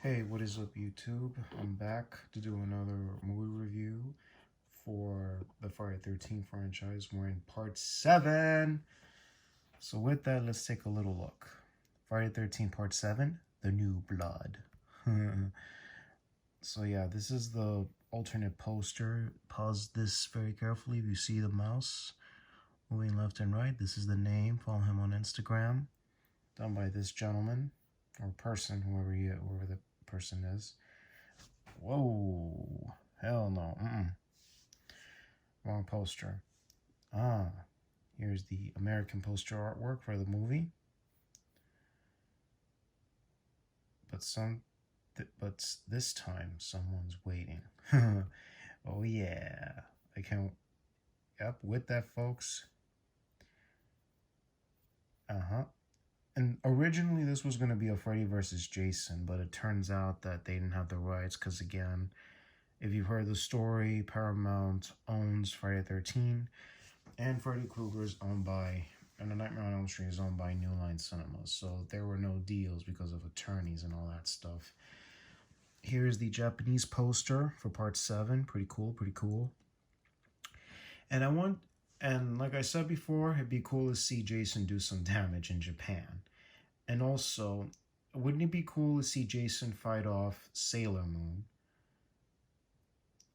Hey, what is up, YouTube? I'm back to do another movie review for the Friday the 13th franchise. We're in part 7. So with that, let's take a little look. Friday the 13th part 7, The New Blood. So yeah, this is the alternate poster. Pause this very carefully if you see the mouse moving left and right. This is the name. Follow him on Instagram. Done by this gentleman or person, whoever the person is. Whoa, hell no. Wrong poster. Here's the American poster artwork for the movie. But this time someone's waiting. Oh yeah, I can't. Yep, with that, folks. And originally this was going to be a Freddy versus Jason, but it turns out that they didn't have the rights because, again, if you've heard the story, Paramount owns Friday the 13th, and Freddy Krueger is owned by, and The Nightmare on Elm Street is owned by New Line Cinemas, so there were no deals because of attorneys and all that stuff. Here's the Japanese poster for part 7. Pretty cool. And like I said before, it'd be cool to see Jason do some damage in Japan. And also, wouldn't it be cool to see Jason fight off Sailor Moon?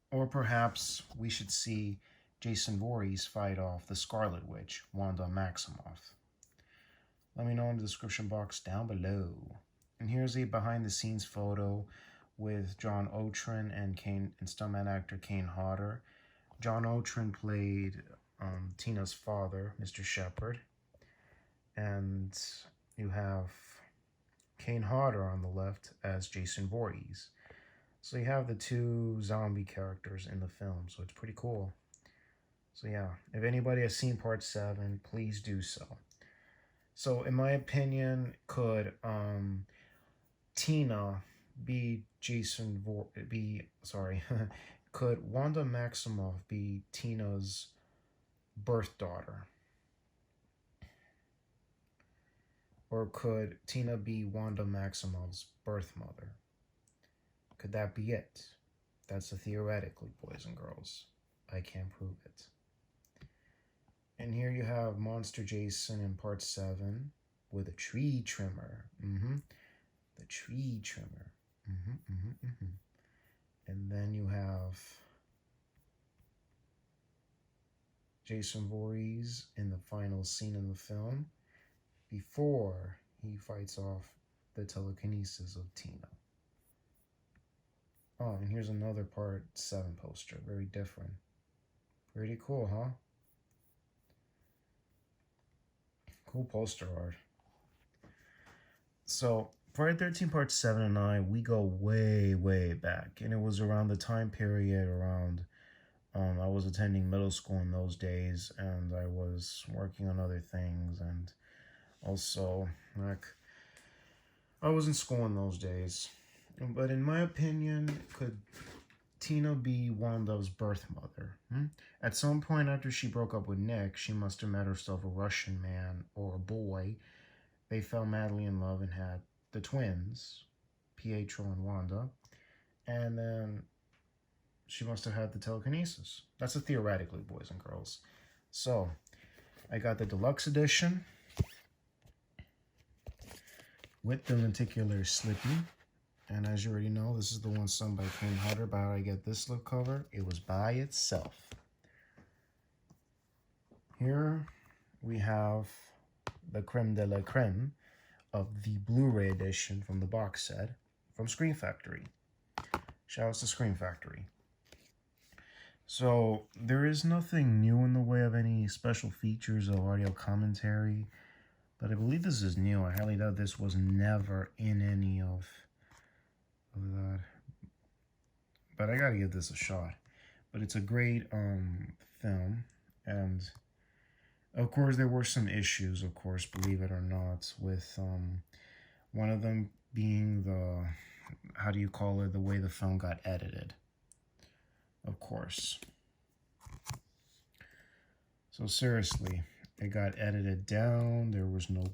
Or perhaps we should see Jason Voorhees fight off the Scarlet Witch, Wanda Maximoff. Let me know in the description box down below. And here's a behind-the-scenes photo with John Otrin and stuntman actor Kane Hodder. John Otrin played Tina's father, Mr. Shepard. And you have Kane Hodder on the left as Jason Voorhees. So you have the two zombie characters in the film, so it's pretty cool. So yeah, if anybody has seen part 7, please do so. So in my opinion, could Tina be could Wanda Maximoff be Tina's birth daughter? Or could Tina be Wanda Maximoff's birth mother? Could that be it? That's a theoretically, boys and girls. I can't prove it. And here you have Monster Jason in part 7 with a tree trimmer. The tree trimmer. And then you have Jason Voorhees in the final scene of the film before he fights off the telekinesis of Tina. Oh, and here's another part 7 poster. Very different. Pretty cool, huh? Cool poster art. So, Friday the 13th part 7 and I, we go way back. And it was around the time period around, I was attending middle school in those days, and I was working on other things, and also, like, I was in school in those days. But in my opinion, could Tina be Wanda's birth mother? At some point after she broke up with Nick, she must have met herself a Russian man or a boy. They fell madly in love and had the twins, Pietro and Wanda. And then she must have had the telekinesis. That's a theoretically, boys and girls. So, I got the deluxe edition with the lenticular Slippy. And as you already know, this is the one sung by Kane Hodder. But how I get this slipcover? It was by itself. Here we have the creme de la creme of the Blu-ray edition from the box set from Scream Factory. Shoutouts to Scream Factory. So there is nothing new in the way of any special features or audio commentary. But I believe this is new. I highly doubt this was never in any of that. But I gotta give this a shot. But it's a great film, and of course there were some issues, of course, believe it or not, with one of them being the, how do you call it, the way the film got edited, of course. So seriously, it got edited down. There was no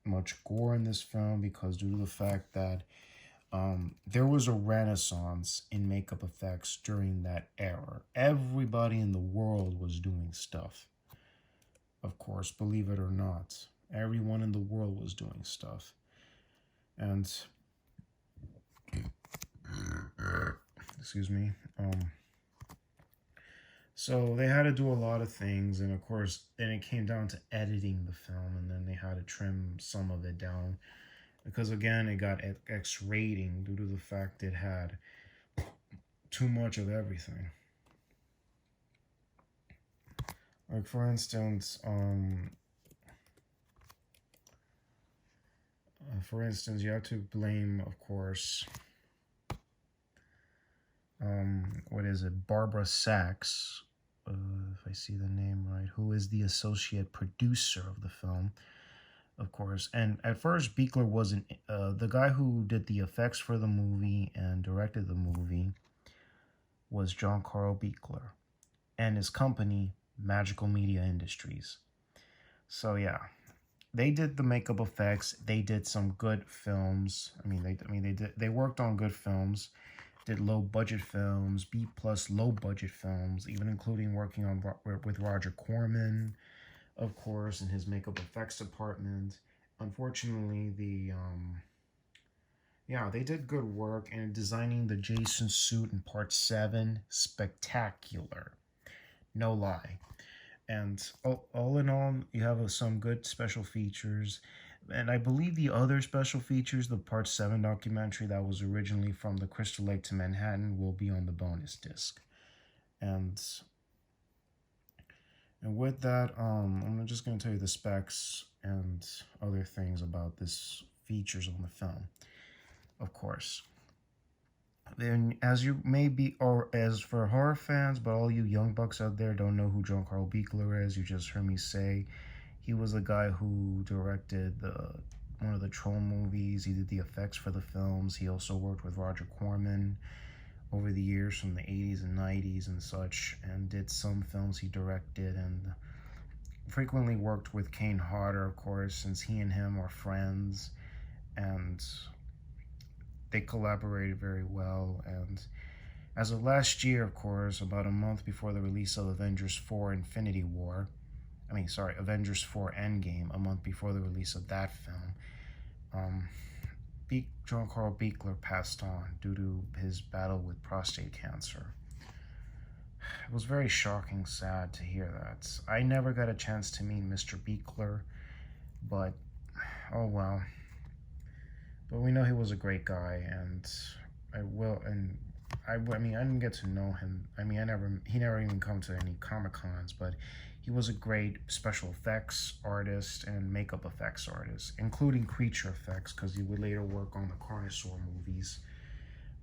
much gore in this film because due to the fact that there was a renaissance in makeup effects during that era. Everybody in the world was doing stuff. Of course, believe it or not, everyone in the world was doing stuff. And excuse me. So they had to do a lot of things, and of course, then it came down to editing the film, and then they had to trim some of it down because again, it got X rating due to the fact it had too much of everything. Like for instance, you have to blame, of course, what is it, Barbara Sachs, if I see the name right, who is the associate producer of the film, of course. And at first, Buechler wasn't, the guy who did the effects for the movie and directed the movie was John Carl Buechler and his company, Magical Media Industries. So yeah, they did the makeup effects. They did some good films. They worked on good films. Did low budget films, B plus low budget films, even including working on with Roger Corman, of course, in his makeup effects department. Unfortunately, they did good work, and designing the Jason suit in Part 7, spectacular, no lie. And all in all, you have some good special features. And I believe the other special features, the Part 7 documentary that was originally from the Crystal Lake to Manhattan, will be on the bonus disc. And with that, I'm just going to tell you the specs and other things about this features on the film, of course. Then, as you may be, or as for horror fans, but all you young bucks out there don't know who John Carl Buechler is, you just heard me say he was the guy who directed one of the Troll movies. He did the effects for the films. He also worked with Roger Corman over the years from the 80s and 90s and such, and did some films he directed, and frequently worked with Kane Hodder, of course, since he and him are friends, and they collaborated very well. And as of last year, of course, about a month before the release of Avengers 4 Avengers 4 Endgame, a month before the release of that film, John Carl Buechler passed on due to his battle with prostate cancer. It was very shocking, sad to hear that. I never got a chance to meet Mr. Buechler, but oh well. But we know he was a great guy, and I didn't get to know him. He never even come to any Comic-Cons, but he was a great special effects artist and makeup effects artist, including creature effects, because he would later work on the Carnosaur movies.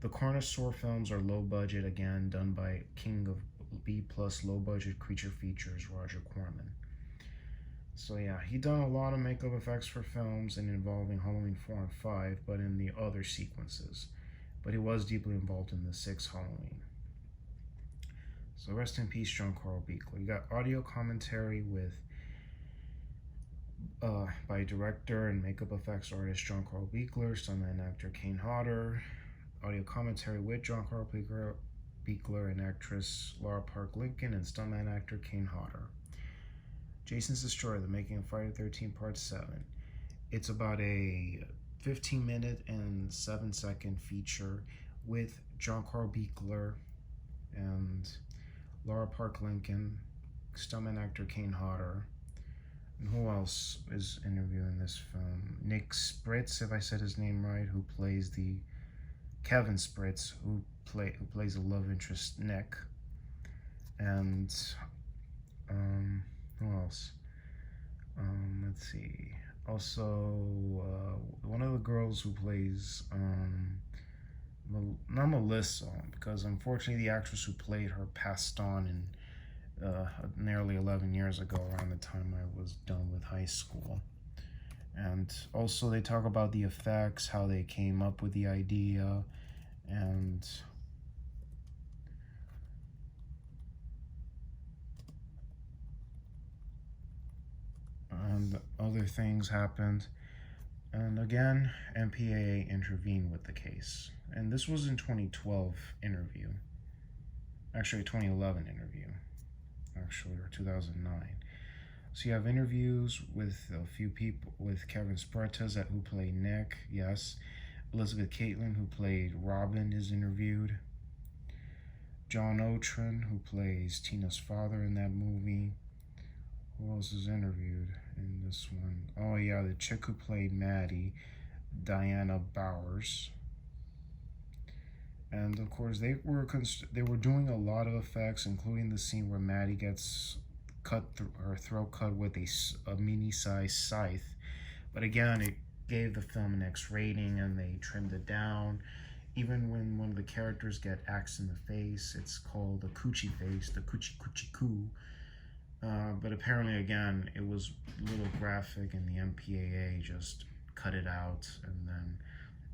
The Carnosaur films are low budget, again, done by King of B plus low budget creature features, Roger Corman. So yeah, he done a lot of makeup effects for films and involving Halloween 4 and 5, but in the other sequences. But he was deeply involved in the 6th Halloween. So rest in peace, John Carl Buechler. You got audio commentary with by director and makeup effects artist John Carl Buechler, stuntman actor Kane Hodder. Audio commentary with John Carl Buechler and actress Laura Park Lincoln and stuntman actor Kane Hodder. Jason's Destroyer, The Making of Friday the 13th Part 7. It's about a 15-minute and 7-second feature with John Carl Buechler and Laura Park Lincoln, stuntman actor Kane Hodder. And who else is interviewing this film? Nick Spritz, if I said his name right, who plays Kevin Spritz, who plays the love interest Nick. And who else? Let's see. Also, one of the girls who plays not Melissa, because unfortunately the actress who played her passed on nearly 11 years ago, around the time I was done with high school. And also they talk about the effects, how they came up with the idea, and other things happened. And again, MPAA intervened with the case. And this was in 2012 interview. Actually, 2011 interview. Actually, or 2009. So you have interviews with a few people, with Kevin Spretas, who played Nick, yes. Elizabeth Caitlin, who played Robin, is interviewed. John Otrin, who plays Tina's father in that movie. Who else is interviewed in this one? Oh yeah, the chick who played Maddy, Diana Bowers. And of course, they were doing a lot of effects, including the scene where Maddy gets her throat cut with a mini-sized scythe. But again, it gave the film an X rating, and they trimmed it down. Even when one of the characters get axed in the face, it's called the coochie face, the coochie coochie coo. But apparently, again, it was a little graphic, and the MPAA just cut it out. And then,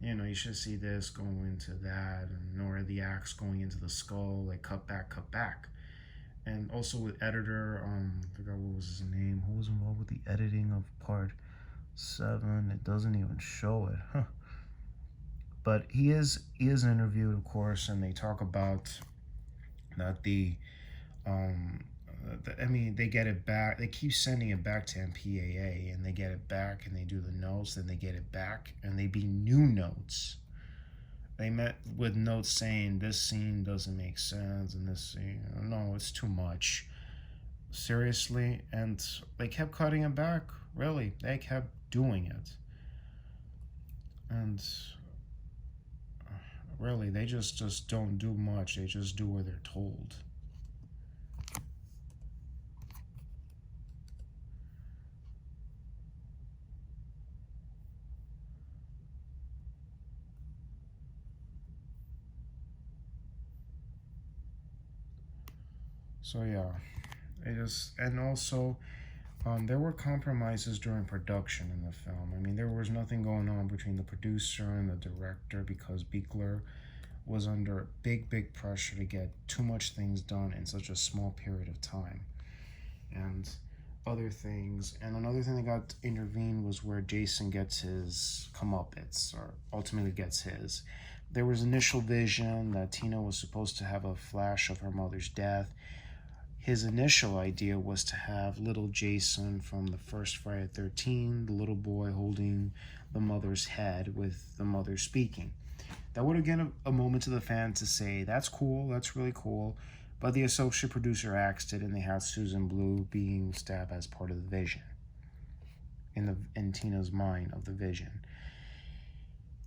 you should see this going into that, and nor the axe going into the skull, like cut back, cut back. And also with editor, I forgot what was his name. Who was involved with the editing of part 7? It doesn't even show it, huh? But he is interviewed, of course, and they talk about that they get it back. They keep sending it back to MPAA, and they get it back, and they do the notes, then they get it back, and they be new notes. They met with notes saying this scene doesn't make sense, and this scene, no, it's too much. Seriously, and they kept cutting it back. Really, they kept doing it, and really, they just don't do much. They just do what they're told. So yeah, and also, there were compromises during production in the film. I mean, there was nothing going on between the producer and the director because Buechler was under big pressure to get too much things done in such a small period of time. And other things, and another thing that got intervened was where Jason gets his comeuppance, or ultimately gets his. There was initial vision that Tina was supposed to have a flash of her mother's death. His initial idea was to have little Jason from the first Friday the 13th, the little boy holding the mother's head with the mother speaking. That would have given a moment to the fan to say, that's cool, that's really cool. But the associate producer axed it, and they had Susan Blue being stabbed as part of the vision. In Tina's mind of the vision.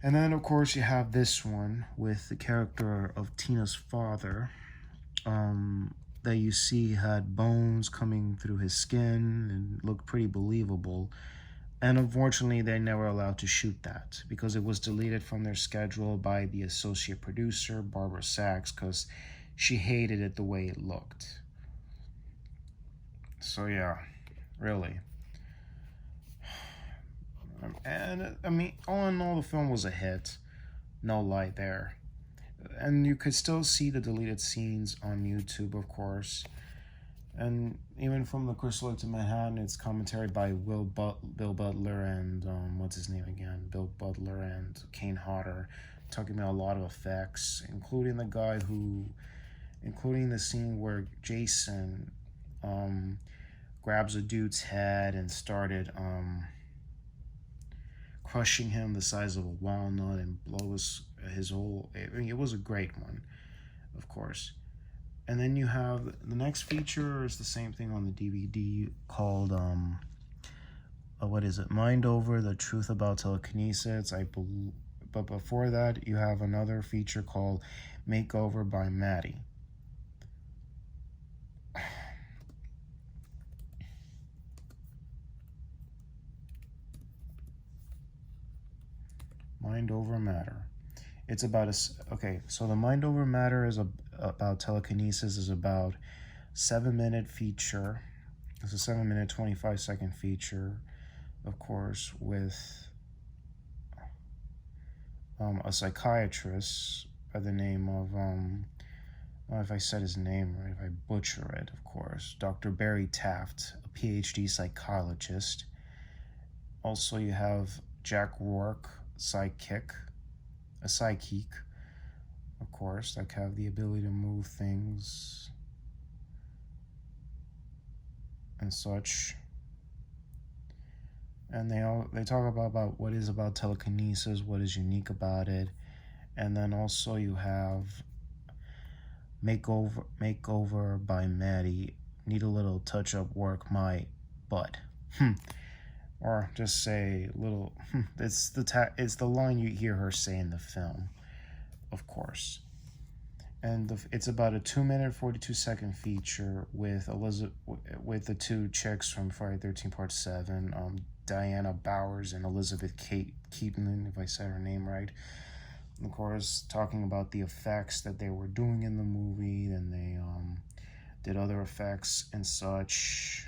And then, of course, you have this one with the character of Tina's father. That you see had bones coming through his skin and looked pretty believable. And unfortunately, they're never allowed to shoot that because it was deleted from their schedule by the associate producer, Barbara Sachs, because she hated it the way it looked. So yeah, really. And I mean, all in all, the film was a hit. No lie there. And you could still see the deleted scenes on YouTube, of course. And even from the Crystal Lake to Manhattan, it's commentary by Bill Butler and what's his name again? Bill Butler and Kane Hodder, talking about a lot of effects, including the scene where Jason grabs a dude's head and started crushing him the size of a walnut and blows his whole. I mean, it was a great one, of course. And then you have the next feature is the same thing on the DVD called what is it? Mind Over: The Truth About Telekinesis. But before that, you have another feature called Makeover by Maddy. Mind Over Matter. It's about so the Mind Over Matter is about telekinesis is about 7-minute feature. It's a 7-minute 25-second feature, of course, with a psychiatrist by the name of if I said his name right, if I butcher it, of course, Dr. Barry Taft, a PhD psychologist. Also, you have Jack Rourke, a psychic, of course, that have the ability to move things and such. And they talk about what is about telekinesis, what is unique about it, and then also you have makeover by Maddy. Need a little touch-up work, my butt. Or just say little. It's the line you hear her say in the film, of course. And it's about a 2-minute 42-second feature with the two chicks from Friday 13 Part 7, Diana Bowers and Elizabeth Keaton, if I said her name right. Of course, talking about the effects that they were doing in the movie, and they did other effects and such.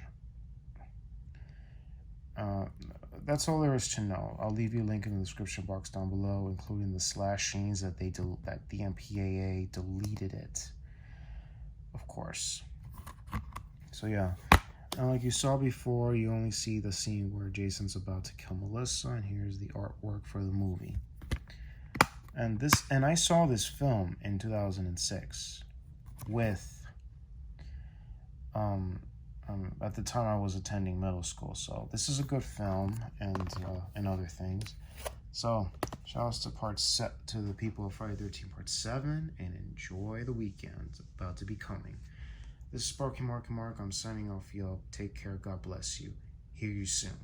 That's all there is to know. I'll leave you a link in the description box down below, including the slash scenes that the MPAA deleted it, of course. So yeah, and like you saw before, you only see the scene where Jason's about to kill Melissa, and here's the artwork for the movie. And I saw this film in 2006 with at the time I was attending middle school, so this is a good film and other things. So shout outs to the people of Friday 13 Part 7, and enjoy the weekend about to be coming. This is Sparky Mark. I'm signing off, y'all. Take care. God bless you. Hear you soon.